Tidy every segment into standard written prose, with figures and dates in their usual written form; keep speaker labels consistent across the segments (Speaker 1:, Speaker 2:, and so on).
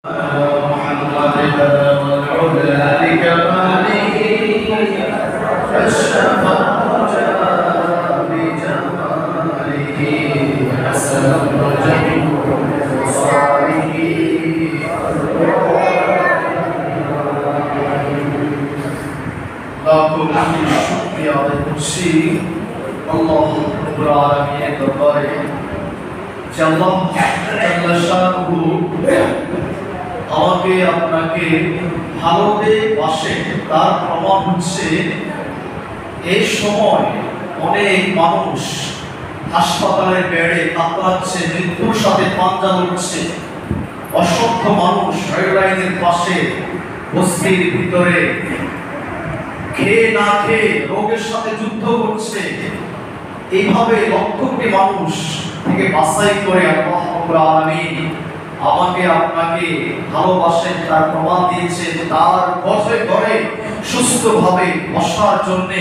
Speaker 1: محمد والعلا لكماله الشفاعة بجماله حسن الرجل وصاله লাখো কোটি শুকরিয়া আদায় করছি আল্লাহ রাব্বুল আলামিনের দরবারে যে আল্লাহ জাল্লা শানুহু আমাকে আপনাকে ভালোতে বাসে। তার প্রমাণ হচ্ছে এই সময় অনেক মানুষ হাসপাতালের বেডে কাতরাচ্ছে, মৃত্যুর সাথে পাঞ্জা লড়ছে। অসংখ্য মানুষ রেল লাইনের পাশে বস্তির ভিতরে খেয়ে না খেয়ে রোগের সাথে যুদ্ধ করছে। এইভাবে লক্ষ কোটি মানুষ থেকে বাছাই করে আল্লাহ রাব্বুল আলামিন আমাকে আপনাকে ভালোবাসেন। তার প্রমাণ দিয়েছে যে তার ঘরে সুস্থভাবে বসার জন্য,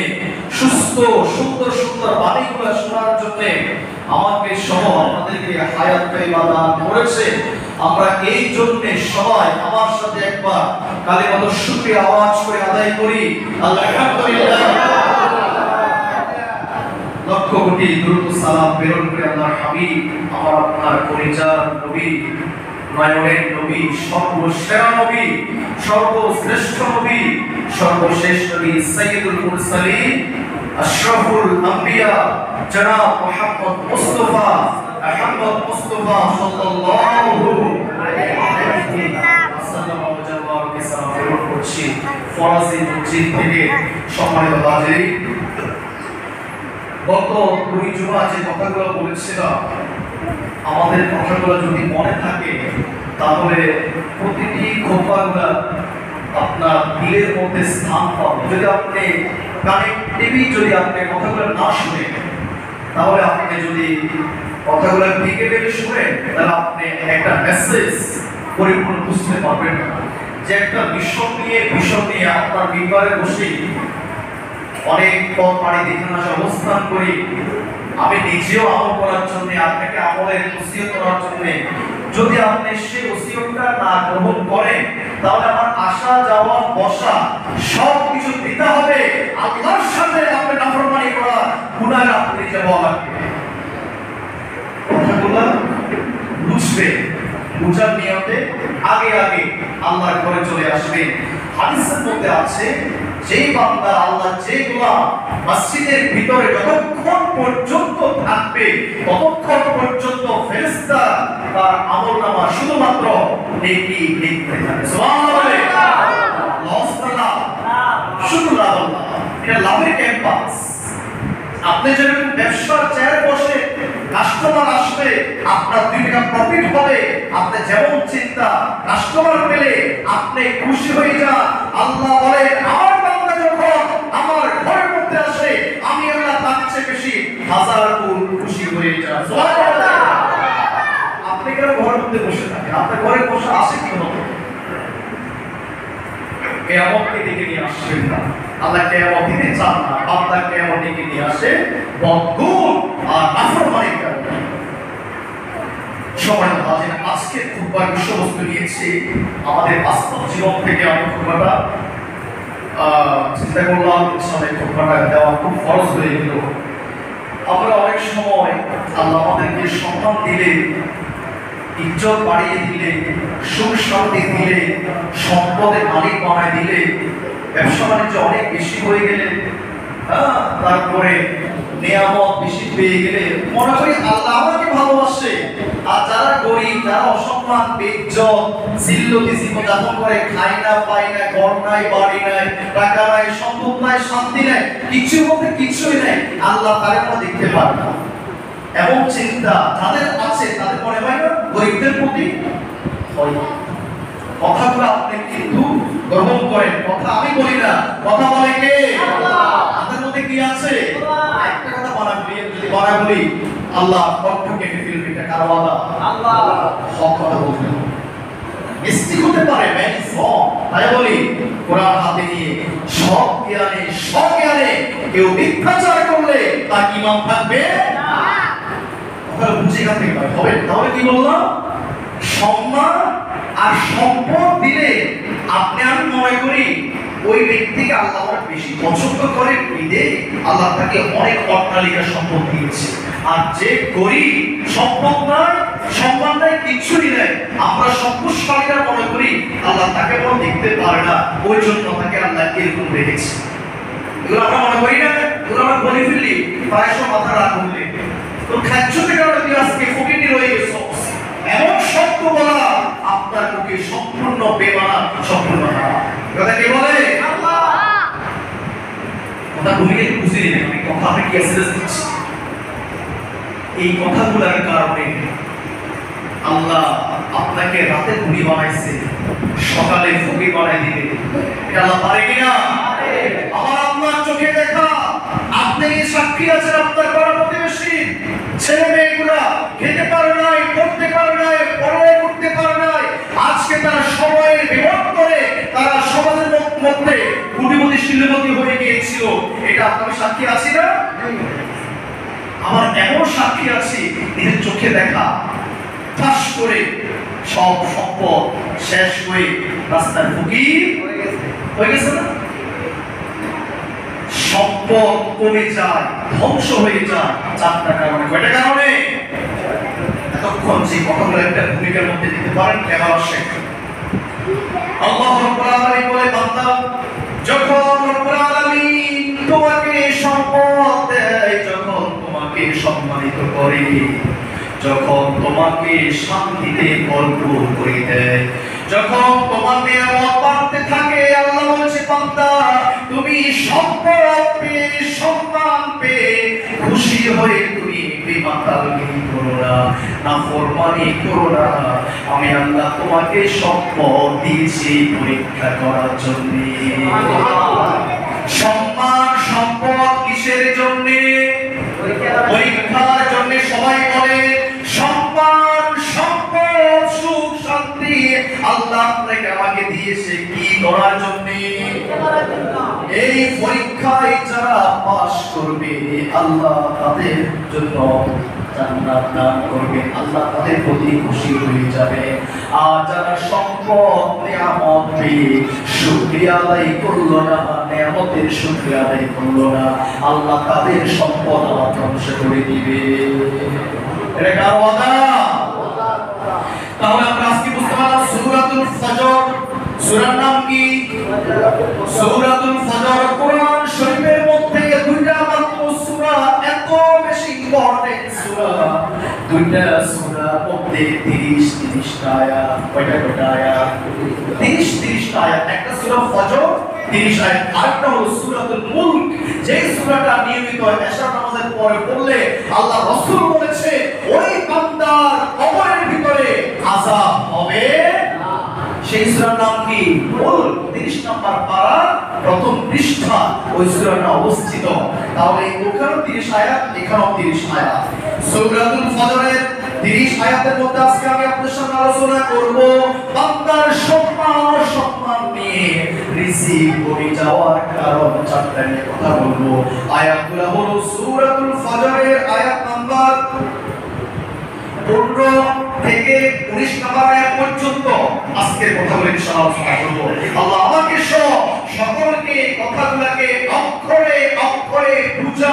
Speaker 1: সুস্থ সুন্দর সুন্দর বাণীগুলো শোনার জন্য আমাকে সহ আপনাদেরকে হায়াত তৈবা দান করেছে। আমরা এই জন্য সবাই আমার সাথে একবার কালিমাতুশ শুকরিয়া আওয়াজ করে আদায় করি আলহামদুলিল্লাহ। লক্ষ কোটি দুরূদ ও সালাম প্রেরণ করে আল্লাহর হাবিব আমার আপনার পরিচার নবী, নয়নের নবী, সর্বসেরা নবী, সর্বশ্রেষ্ঠ নবী, সর্বশেষ নবী, সাইয়্যিদুল মুরসালিন, আশরাফুল আম্বিয়া জনাব মুহাম্মদ মুস্তাফা আহমদ মুস্তাফা সাল্লাল্লাহু আলাইহি ওয়াসাল্লাম কে সালাম প্রেরণ করছি ফরাসি মসজিদ থেকে। সম্মানিত হাজির, গত দুই জুমা যে কথাগুলো বলেছিলাম, আমাদের কথাগুলো যদি মনে থাকে তাহলে প্রতিটি খোঁপাগুলো আপনার দিলের মধ্যে স্থান পাবে। যদি আপনি কানেক্টিভি যদি আপনি কথাগুলো না শুনেন, তাহলে আপনি যদি কথাগুলো ভেঙে ভেঙে শুনেন, তাহলে আপনি একটা মেসেজ পরিপূর্ণ বুঝতে পারবেন না। যে একটা বিষয় নিয়ে আপনার বিবারে বসে অনেক পথ পাড়ি দেখানো অবস্থান করি, আমি নিজেও আমল করার জন্য, আপনাকে আমলের ওসিয়ত করার জন্য, যদি আপনি সেই ওসিয়তটা না গ্রহণ করেন, তাহলে আমার আসা যাওয়া বসা সব কিছু দিতে হবে। আল্লাহর সাথে আপনি নাফরমানি করা গুনাহ আপনি নিজে বলা লাগবে। কথাগুলো বুঝবে, বুঝার নিয়তে আগে আল্লাহর ঘরে চলে আসবে। হাদিসের মধ্যে আছে, যেই বান্দা আল্লাহ যে গোলাম মসজিদের ভিতরে যতক্ষণ পর্যন্ত থাকবে ততক্ষণ পর্যন্ত ফেরেশতা তার আমলনামা শুধুমাত্র নেকি লিখতে থাকে। সুবহানাল্লাহ। লস না, শুধু লাভ। এটা লাভের ক্যাম্পাস। আপনি যেরকম ব্যবসার চেয়ারে বসে কাস্টমার আসবে, আপনার 2 টাকা প্রফিট হবে, আপনি যেমন চিন্তা কাস্টমার পেলে আপনি খুশি হয়ে যান। আল্লাহ বলে, আমার বান্দা যখন আমার ঘরের মধ্যে আসে, আমি আল্লাহ তার চেয়ে বেশি 1000 গুণ খুশি হয়ে যাই। সুবহানাল্লাহ। আপনি কেন ঘরের মধ্যে বসে থাকেন? আপনার ঘরে বসে আসে কি হবে? কিয়ামতকে ডেকে নিয়ে আসবেন না। আল্লাহ কিয়ামত দিতে চান না। বান্দা কিয়ামত ডেকে নিয়ে আসে বদগুণ আর নাফরমানি করে। সবাই হাজির, আজকে খুতবার বিষয়বস্তু নিয়েছি আমাদের বাস্তব জীবন থেকে। আমি খুতবাটা চিন্তা করলাম, ইনশাআল্লাহ খুতবাটা দেওয়া খুব ফরজ হয়ে গেল। আমরা অনেক সময় আল্লাহ আমাদেরকে সম্মান দিলে, ইজ্জত বাড়িয়ে দিলে, সুখ শান্তি দিলে, সম্পদের মালিক বানায় দিলে, ব্যবসা বাণিজ্য অনেক বেশি হয়ে গেলে, তারপরে নিয়ামত বেশি পেয়ে গেলে মনে করি আল্লাহ আমাকে ভালোবাসে। আর যারা গরিব, যারা অসম্মান, বেইজ্জত, জিল্লতি জীবন যাপন করে, খাই না, পাই না, ঘর নাই, বাড়ি নাই, টাকা নাই, সম্পদ নাই, শান্তি নাই, কিছুর মধ্যে কিছুই নাই, আল্লাহ তাদের মধ্যে দেখতে পারে না। এমন চিন্তা যাদের আছে তাদের মনে হয় না গরিবদের প্রতি হয়। কথাগুলো আপনি কিন্তু গ্রহণ করেন। কথা আমি বলি না, কথা বলে কে? আল্লাহ। তাদের মধ্যে কি আছে? একটা কথা বানাবি, যদি বানাবি আল্লাহ কণ্ঠ কেটে ফেলবে, এটা কার ওয়াদা? আল্লাহ। হক কথা বলবেন, মিষ্টি হতে পারে, তাই বলি কোরআন হাতে নিয়ে সব জ্ঞানে কেউ মিথ্যাচার করলে তার ইমাম থাকবে না। বুঝে গেছে হবে। তাহলে কি বললাম? সম্মান আর সম্পদ দিলে আপনি আমি মনে করি ওই ব্যক্তিকে আল্লাহ অনেক বেশি পছন্দ করে, বিদে আল্লাহ তাকে অনেক অট্টালিকা সম্পদ দিয়েছে। আর যে গরিব, সম্পদ নয়, সম্মান নাই, কিছুই নাই, আমরা সম্পদশালীরা মনে করি আল্লাহ তাকে বড় দেখতে পারে না, ওই জন্য তাকে আল্লাহ এরকম রেখেছে। এগুলো আমরা মনে করি না, এগুলো আমরা বলে ফেললি প্রায় সব মাথা রাগ করলে তো খাচ্ছতে কারণে তুই আজকে ফকিনি রয়ে গেছ। এমন শব্দ বলা আপনার মুখে সম্পূর্ণ বেমানা, সম্পূর্ণ না। কথা কে বলে? কথা ভুলে বুঝে নেবেন, আমি কথা আপনাকে এসএস দিচ্ছি। এই কথাগুলোর কারণে আল্লাহ আপনাকে রাতে ঘুড়ি বানাইছে, সকালে ফকির বানাই দিবে। এটা আল্লাহ পারে কিনা? আমার আপনার চোখে দেখা, আপনি কি সাক্ষী আছেন? আপনার পাড়া প্রতিবেশী ছেলে মেয়েগুলা খেতে পারে নাই, পড়তে পারে নাই, পড়াশোনা করতে পারে নাই, আজকে তারা সময়ের বিভক্ত করে তারা সমাজের মধ্যে কোটিপতি শিল্পপতি হয়ে গিয়েছিল। এটা আপনার সাক্ষী আছি না? আমার এমন সাক্ষী আছি, নিজের চোখে দেখা, ঠাস করে সব সম্পদ শেষ হয়ে রাস্তার ফকির হয়ে গেছে না? সম্পদ কমে যায়, ধ্বংস হয়ে যায় চারটা কারণে। কয়টা কারণে? এতক্ষণ যে কথাগুলো একটা ভূমিকার মধ্যে দিতে পারেন কেমন আসে? আল্লাহ রাব্বুল আলামিন বলে, বান্দা যখন রব্বুল আলামিন তোমাকে সম্পদ দেয়, যখন তোমাকে সম্মানিত করে, যখন তোমাকে শান্তিতে ভরপুর করে দেয়, যখন তোমার নিয়ামত বাড়তে থাকে, আল্লাহ বলছে বান্দা তুমি সম্পদ পেয়ে, সম্মান পেয়ে খুশি হয়ে তুমি বেমাতালগিরি করো না, নাফরমানি করো না। আমি আল্লাহ তোমাকে সম্পদ দিয়েছি পরীক্ষা করার জন্য। সম্মান সম্পদ কিসের জন্য? পরীক্ষার জন্য। সবাই বলে সম্মান সম্পদ সুখ শান্তি আল্লাহ আপনাকে আমাকে দিয়েছে কি করার জন্য? এই পরীক্ষায় যারা পাস করবে আল্লাহ তাদের জন্য জান্নাত দান করবে, আল্লাহ তাদের প্রতি খুশি হয়ে যাবে। আর যারা সম্পদ নিয়ামত পেয়ে শুকরিয়া আদায় করলো না, নিয়ামতের শুকরিয়া আদায় করলো না, আল্লাহ তাদের সম্পদ ধ্বংস করে দিবে। এটা কার ওয়াদা? তাহলে আমরা আজকে বুঝতে পারলাম সূরাতুল ফজর, সূরার নাম কি? সূরাতুল ফজর। কোরআন শরীফের মধ্যে দুইটা মাত্র সূরা, এত বেশি ইম্পর্টেন্ট সূরা। দুইটা সূরার মধ্যে 30 টা আয়াত। কয়টা আয়াত? 30 টা আয়াত। একটা সূরা ফজর 30 আয়াত, আরেকটা হলো সূরাতুল মুলক, যে সূরাটা নিয়মিত এশার নামাজের পরে পড়লে আল্লাহ রাসূল বলেছে ওই বান্দার কবরের ভিতরে আযাব হবে না। সেই সূরার নাম কি? মুলক। 30 নম্বর পারা, প্রথম পৃষ্ঠা ওই সূরাটা অবস্থিত। তাহলে ওখানে 30 আয়াত, এখানেও 30 আয়াত। সূরাতুল ফজরের 30 আয়াতের মধ্যে আজকে আমি আপনাদের সামনে আলোচনা করব বান্দার সম্মান নিয়ে রিজিক কমে যাওয়ার কারণ চারটা নিয়ে কথা বলবো। আয়াতগুলো হলো সূরাতুল ফজরের আয়াত নাম্বার 15 থেকে 19 নম্বর আয়াত পর্যন্ত আজকের কথাগুলো ইনশাআল্লাহ আলোচনা করব। আল্লাহ আমাকে সকলকে কথাগুলোকে অক্ষরে অক্ষরে বুঝা